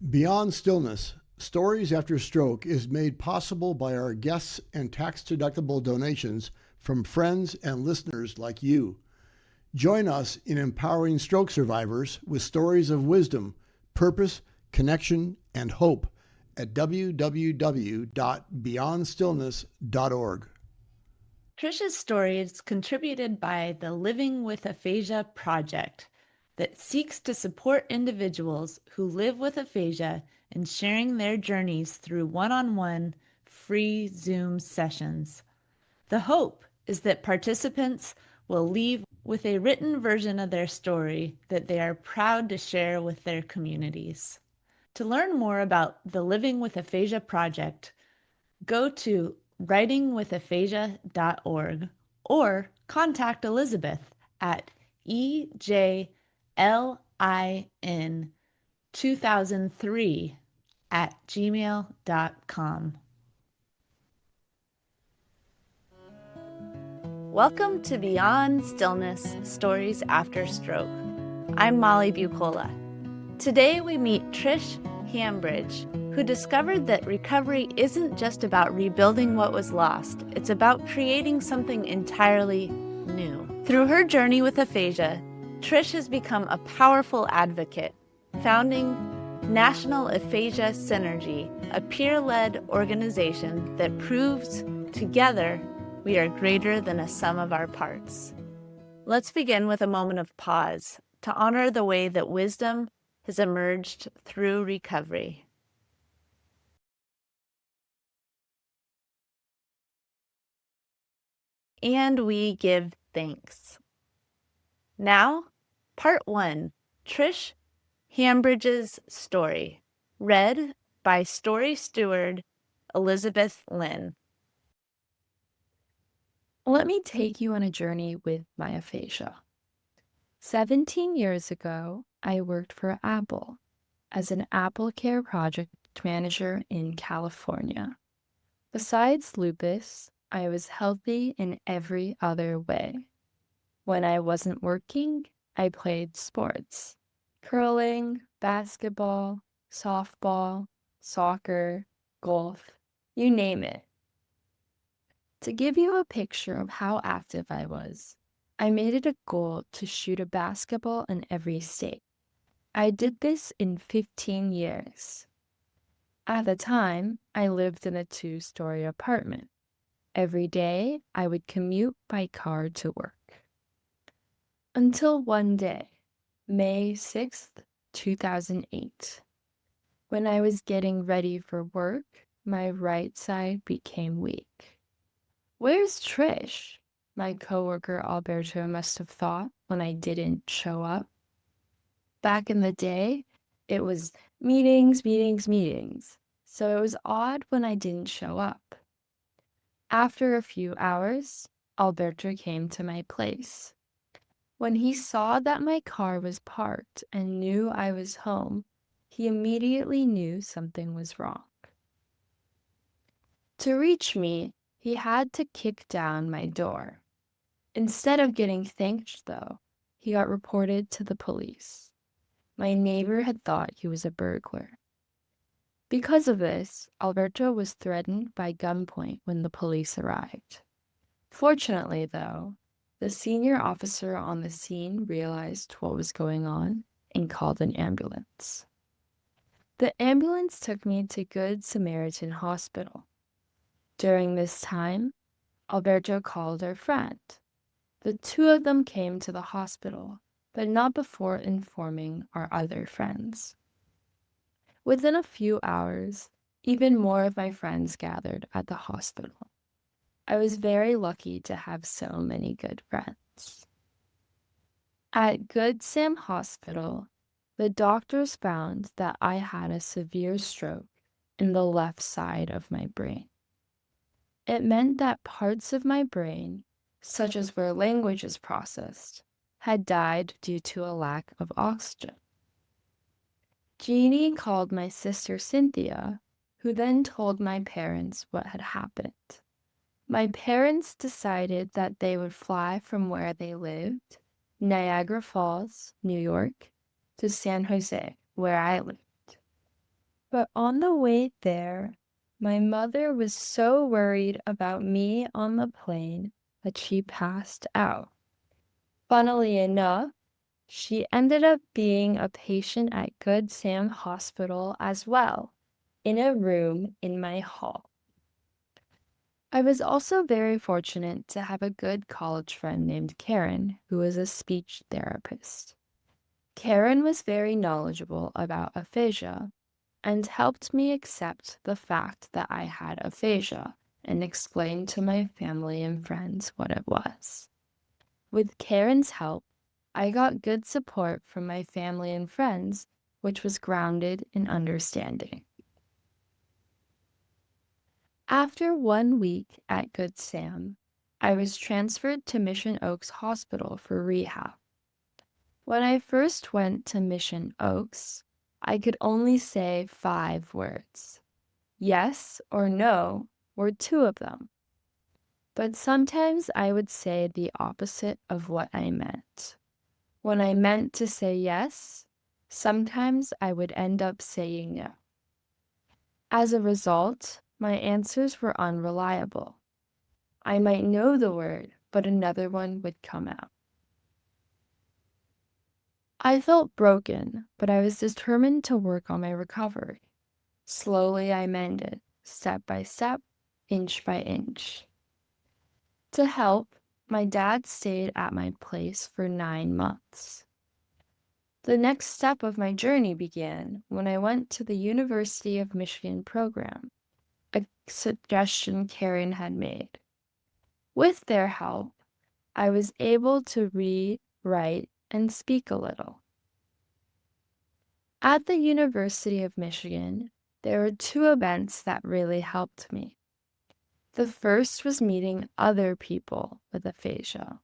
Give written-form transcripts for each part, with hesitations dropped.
Beyond Stillness, Stories After Stroke is made possible by our guests and tax-deductible donations from friends and listeners like you. Join us in empowering stroke survivors with stories of wisdom, purpose, connection, and hope at www.beyondstillness.org. Trish's story is contributed by the Living with Aphasia project that seeks to support individuals who live with aphasia in sharing their journeys through one-on-one free Zoom sessions. The hope is that participants will leave with a written version of their story that they are proud to share with their communities. To learn more about the Living with Aphasia project, go to writingwithaphasia.org or contact Elizabeth at ejlin2003@gmail.com. Welcome to Beyond Stillness, Stories After Stroke. I'm Molly Bucola. Today we meet Trish Hambridge, who discovered that recovery isn't just about rebuilding what was lost, it's about creating something entirely new. Through her journey with aphasia, Trish has become a powerful advocate, founding National Aphasia Synergy, a peer-led organization that proves together we are greater than a sum of our parts. Let's begin with a moment of pause to honor the way that wisdom has emerged through recovery. And we give thanks. Now, part 1, Trish Hambridge's story, read by story steward Elizabeth Lynn. Let me take you on a journey with my aphasia. 17 years ago, I worked for Apple as an Apple Care project manager in California. Besides lupus, I was healthy in every other way. When I wasn't working, I played sports: curling, basketball, softball, soccer, golf, you name it. To give you a picture of how active I was, I made it a goal to shoot a basketball in every state. I did this in 15 years. At the time, I lived in a 2-story apartment. Every day, I would commute by car to work. Until one day, May 6th, 2008. When I was getting ready for work, my right side became weak. "Where's Trish?" my coworker Alberto must have thought when I didn't show up. Back in the day, it was meetings, meetings, meetings, so it was odd when I didn't show up. After a few hours, Alberto came to my place. When he saw that my car was parked and knew I was home, he immediately knew something was wrong. To reach me, he had to kick down my door. Instead of getting thanked, though, he got reported to the police. My neighbor had thought he was a burglar. Because of this, Alberto was threatened by gunpoint when the police arrived. Fortunately, though, the senior officer on the scene realized what was going on and called an ambulance. The ambulance took me to Good Samaritan Hospital. During this time, Alberto called our friend. The two of them came to the hospital, but not before informing our other friends. Within a few hours, even more of my friends gathered at the hospital. I was very lucky to have so many good friends. At Good Sam Hospital, the doctors found that I had a severe stroke in the left side of my brain. It meant that parts of my brain, such as where language is processed, had died due to a lack of oxygen. Jeannie called my sister Cynthia, who then told my parents what had happened. My parents decided that they would fly from where they lived, Niagara Falls, New York, to San Jose, where I lived. But on the way there, my mother was so worried about me on the plane that she passed out. Funnily enough, she ended up being a patient at Good Sam Hospital as well, in a room in my hall. I was also very fortunate to have a good college friend named Karen, who was a speech therapist. Karen was very knowledgeable about aphasia and helped me accept the fact that I had aphasia and explain to my family and friends what it was. With Karen's help, I got good support from my family and friends, which was grounded in understanding. After 1 week at Good Sam, I was transferred to Mission Oaks Hospital for rehab. When I first went to Mission Oaks, I could only say 5 words. Yes or no were 2 of them. But sometimes I would say the opposite of what I meant. When I meant to say yes, sometimes I would end up saying no. As a result, my answers were unreliable. I might know the word, but another one would come out. I felt broken, but I was determined to work on my recovery. Slowly I mended, step by step, inch by inch. To help, my dad stayed at my place for 9 months. The next step of my journey began when I went to the University of Michigan program, a suggestion Karen had made. With their help, I was able to read, write, and speak a little. At the University of Michigan, there were 2 events that really helped me. The first was meeting other people with aphasia.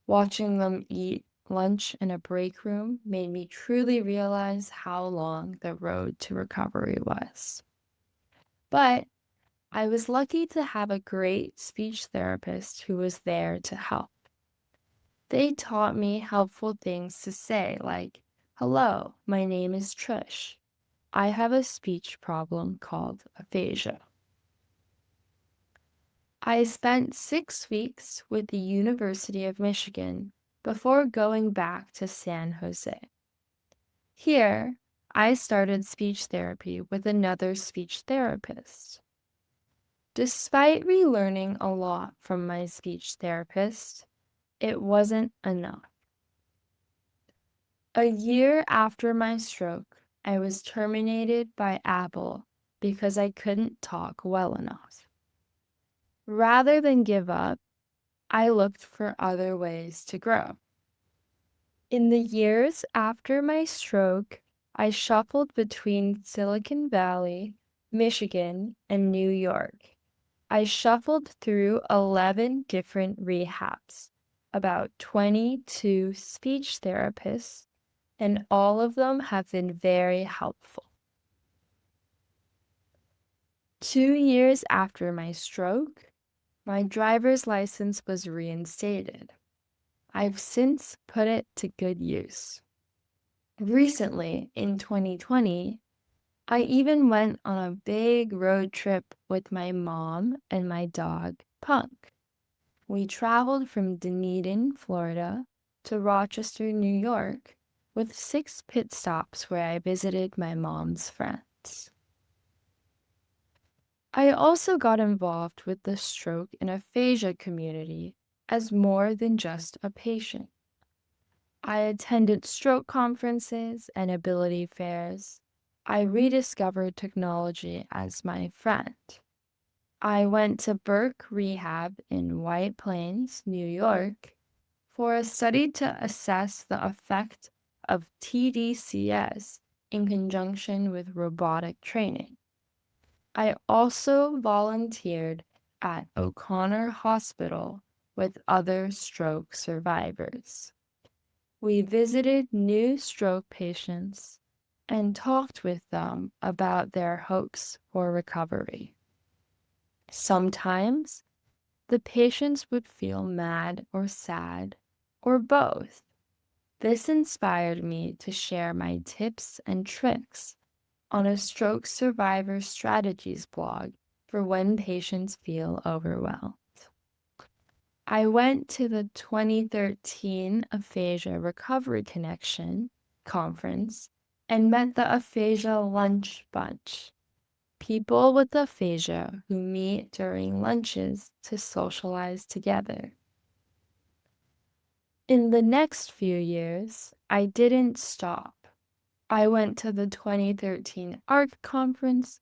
Watching them eat lunch in a break room made me truly realize how long the road to recovery was. But I was lucky to have a great speech therapist who was there to help. They taught me helpful things to say, like, "Hello, my name is Trish. I have a speech problem called aphasia." I spent 6 weeks with the University of Michigan before going back to San Jose. Here, I started speech therapy with another speech therapist. Despite relearning a lot from my speech therapist, it wasn't enough. A year after my stroke, I was terminated by Apple because I couldn't talk well enough. Rather than give up, I looked for other ways to grow. In the years after my stroke, I shuffled between Silicon Valley, Michigan, and New York. I shuffled through 11 different rehabs, about 22 speech therapists, and all of them have been very helpful. 2 years after my stroke, my driver's license was reinstated. I've since put it to good use. Recently, in 2020, I even went on a big road trip with my mom and my dog, Punk. We traveled from Dunedin, Florida, to Rochester, New York, with 6 pit stops where I visited my mom's friends. I also got involved with the stroke and aphasia community as more than just a patient. I attended stroke conferences and ability fairs. I rediscovered technology as my friend. I went to Burke Rehab in White Plains, New York, for a study to assess the effect of TDCS in conjunction with robotic training. I also volunteered at O'Connor Hospital with other stroke survivors. We visited new stroke patients and talked with them about their hopes for recovery. Sometimes, the patients would feel mad or sad, or both. This inspired me to share my tips and tricks on a stroke survivor strategies blog for when patients feel overwhelmed. I went to the 2013 Aphasia Recovery Connection conference and met the Aphasia Lunch Bunch, people with aphasia who meet during lunches to socialize together. In the next few years, I didn't stop. I went to the 2013 ARC conference,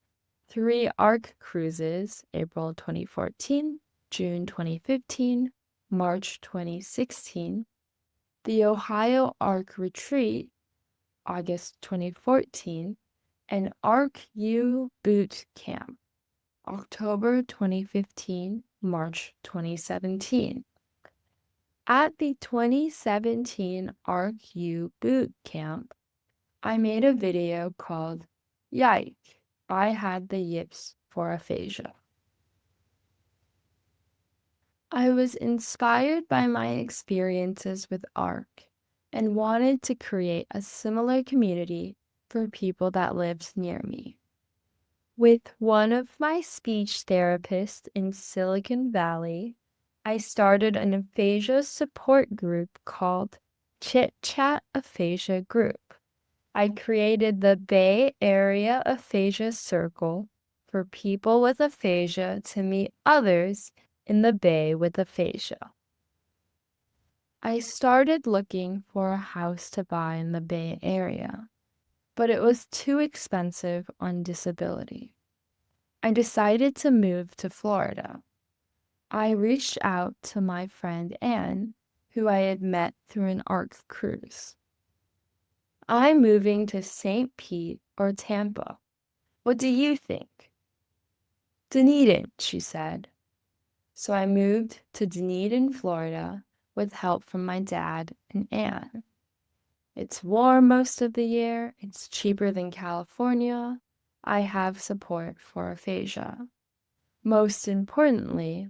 3 ARC cruises, April 2014, June 2015, March 2016, the Ohio ARC retreat, August 2014, and ARC U Boot Camp, October 2015, March 2017. At the 2017 ARC U Boot Camp, I made a video called Yike, I Had the Yips for Aphasia. I was inspired by my experiences with ARC and wanted to create a similar community for people that lived near me. With one of my speech therapists in Silicon Valley, I started an aphasia support group called Chit Chat Aphasia Group. I created the Bay Area Aphasia Circle for people with aphasia to meet others in the Bay with aphasia. I started looking for a house to buy in the Bay Area, but it was too expensive on disability. I decided to move to Florida. I reached out to my friend Anne, who I had met through an ARC cruise. I'm moving to St. Pete or Tampa. What do you think? Dunedin, she said. So I moved to Dunedin, Florida, with help from my dad and Anne. It's warm most of the year. It's cheaper than California. I have support for aphasia. Most importantly,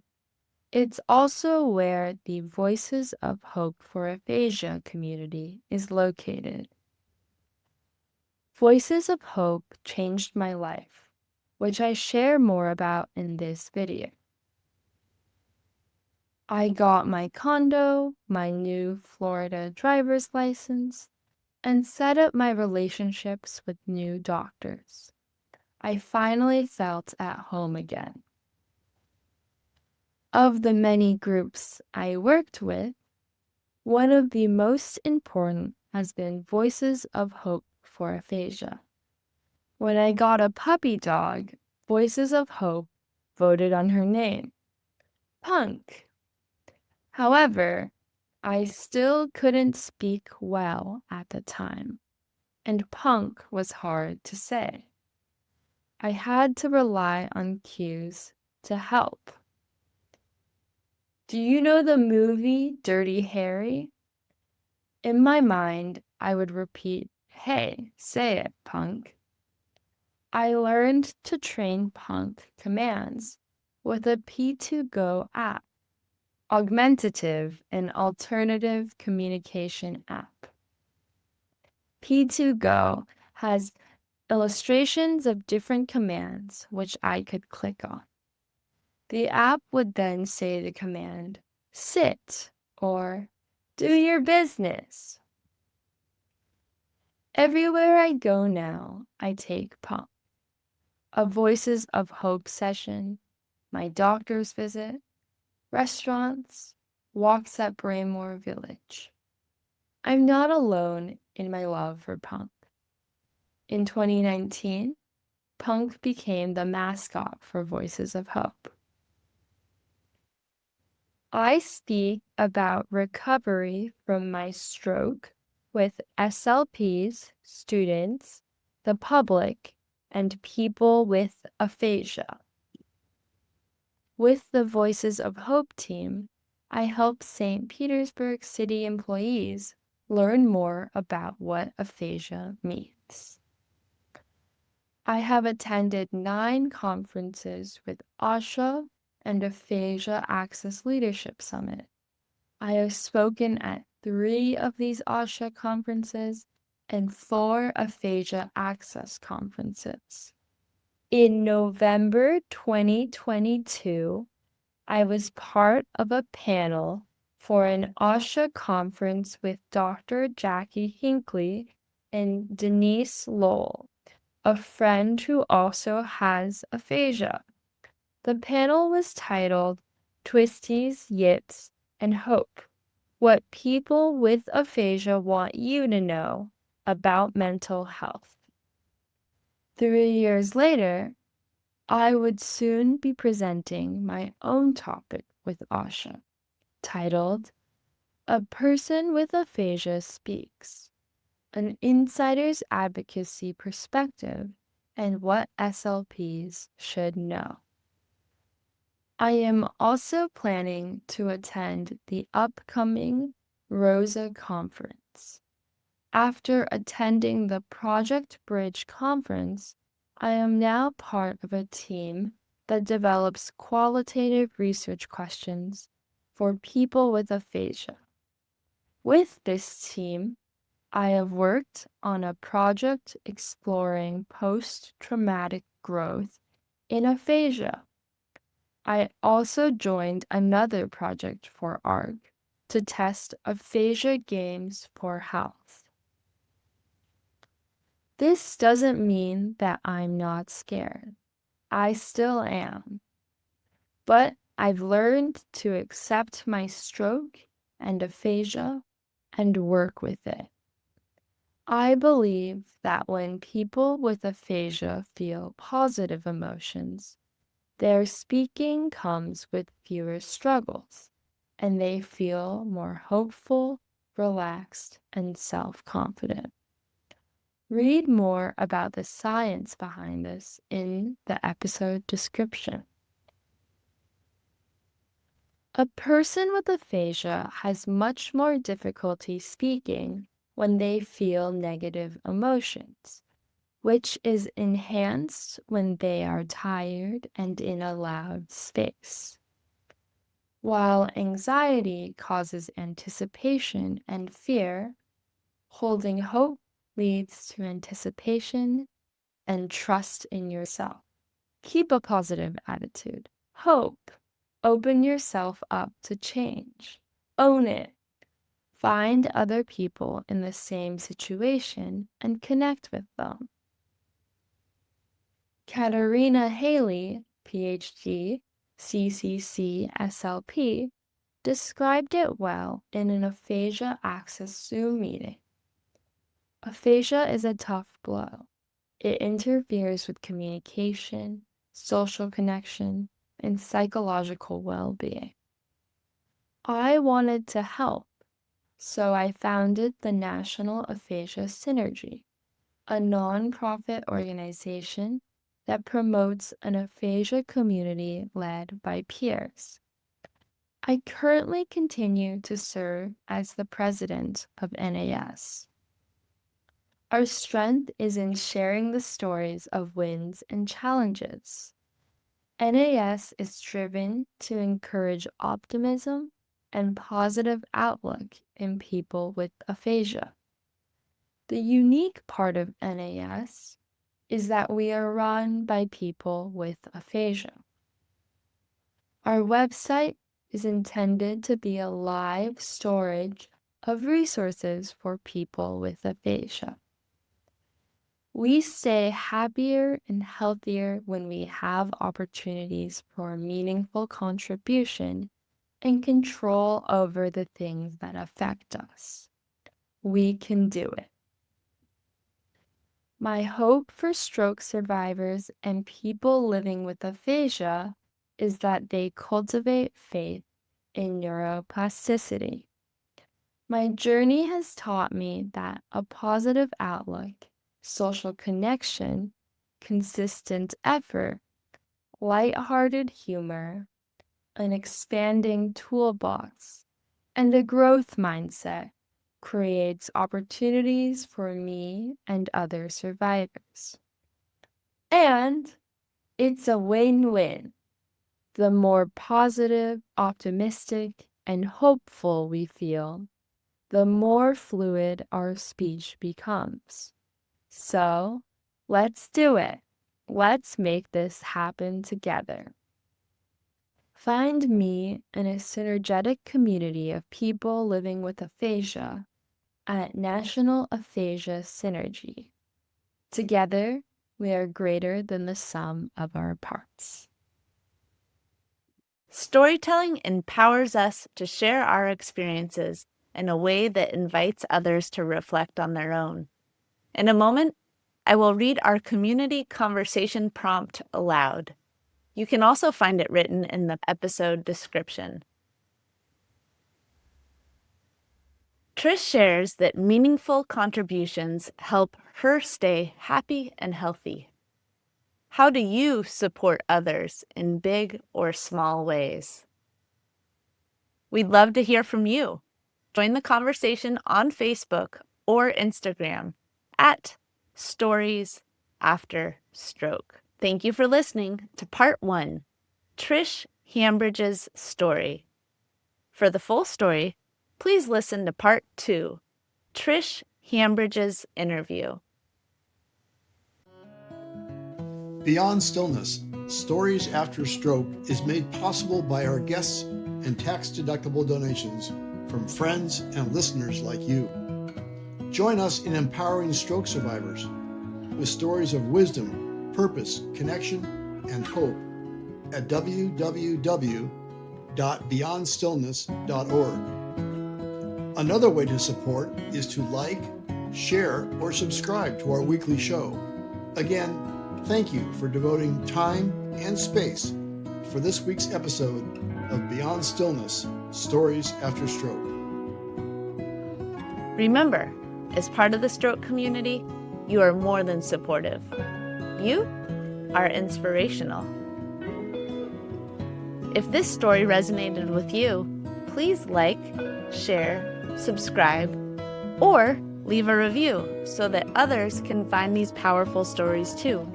it's also where the Voices of Hope for Aphasia community is located. Voices of Hope changed my life, which I share more about in this video. I got my condo, my new Florida driver's license, and set up my relationships with new doctors. I finally felt at home again. Of the many groups I worked with, one of the most important has been Voices of Hope for Aphasia. When I got a puppy dog, Voices of Hope voted on her name, Punk. However, I still couldn't speak well at the time, and Punk was hard to say. I had to rely on cues to help. Do you know the movie Dirty Harry? In my mind, I would repeat, "Hey, say it, Punk." I learned to train Punk commands with a P2Go app, augmentative and alternative communication app. P2Go has illustrations of different commands which I could click on. The app would then say the command, "Sit," or "Do your business." Everywhere I go now, I take Punk. A Voices of Hope session, my doctor's visit, restaurants, walks at Braemore Village. I'm not alone in my love for Punk. In 2019, Punk became the mascot for Voices of Hope. I speak about recovery from my stroke with SLPs, students, the public, and people with aphasia. With the Voices of Hope team, I help St. Petersburg City employees learn more about what aphasia means. I have attended 9 conferences with ASHA and Aphasia Access Leadership Summit. I have spoken at 3 of these ASHA conferences and 4 aphasia access conferences. In November 2022, I was part of a panel for an ASHA conference with Dr. Jackie Hinckley and Denise Lowell, a friend who also has aphasia. The panel was titled Twisties, Yips, and Hope: What People with Aphasia Want You to Know About Mental Health. 3 years later, I would soon be presenting my own topic with ASHA, titled A Person with Aphasia Speaks: An Insider's Advocacy Perspective and What SLPs Should Know. I am also planning to attend the upcoming ROSA conference. After attending the Project Bridge conference, I am now part of a team that develops qualitative research questions for people with aphasia. With this team, I have worked on a project exploring post-traumatic growth in aphasia. I also joined another project for ARG to test aphasia games for health. This doesn't mean that I'm not scared. I still am. But I've learned to accept my stroke and aphasia and work with it. I believe that when people with aphasia feel positive emotions, their speaking comes with fewer struggles, and they feel more hopeful, relaxed, and self-confident. Read more about the science behind this in the episode description. A person with aphasia has much more difficulty speaking when they feel negative emotions, which is enhanced when they are tired and in a loud space. While anxiety causes anticipation and fear, holding hope leads to anticipation and trust in yourself. Keep a positive attitude. Hope. Open yourself up to change. Own it. Find other people in the same situation and connect with them. Katarina Haley, PhD, CCC SLP, described it well in an aphasia access Zoom meeting. Aphasia is a tough blow. It interferes with communication, social connection, and psychological well-being. I wanted to help, so I founded the National Aphasia Synergy, a nonprofit organization that promotes an aphasia community led by peers. I currently continue to serve as the president of NAS. Our strength is in sharing the stories of wins and challenges. NAS is driven to encourage optimism and positive outlook in people with aphasia. The unique part of NAS is that we are run by people with aphasia. Our website is intended to be a live storage of resources for people with aphasia. We stay happier and healthier when we have opportunities for meaningful contribution and control over the things that affect us. We can do it. My hope for stroke survivors and people living with aphasia is that they cultivate faith in neuroplasticity. My journey has taught me that a positive outlook, social connection, consistent effort, lighthearted humor, an expanding toolbox, and a growth mindset creates opportunities for me and other survivors. And it's a win-win. The more positive, optimistic, and hopeful we feel, the more fluid our speech becomes. So, let's do it. Let's make this happen together. Find me in a synergetic community of people living with aphasia at National Aphasia Synergy. Together, we are greater than the sum of our parts. Storytelling empowers us to share our experiences in a way that invites others to reflect on their own. In a moment, I will read our community conversation prompt aloud. You can also find it written in the episode description. Trish shares that meaningful contributions help her stay happy and healthy. How do you support others in big or small ways? We'd love to hear from you. Join the conversation on Facebook or Instagram at Stories After Stroke. Thank you for listening to Part 1, Trish Hambridge's story. For the full story, please listen to Part 2, Trish Hambridge's interview. Beyond Stillness, Stories After Stroke is made possible by our guests and tax-deductible donations from friends and listeners like you. Join us in empowering stroke survivors with stories of wisdom, purpose, connection, and hope at www.beyondstillness.org. Another way to support is to like, share, or subscribe to our weekly show. Again, thank you for devoting time and space for this week's episode of Beyond Stillness, Stories After Stroke. Remember, as part of the stroke community, you are more than supportive. You are inspirational. If this story resonated with you, please like, share, subscribe, or leave a review so that others can find these powerful stories too.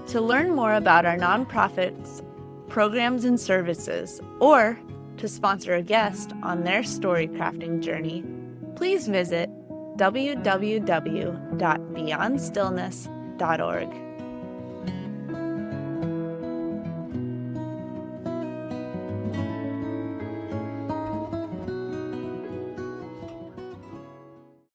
To learn more about our nonprofits, programs, and services, or to sponsor a guest on their story crafting journey, please visit www.beyondstillness.org.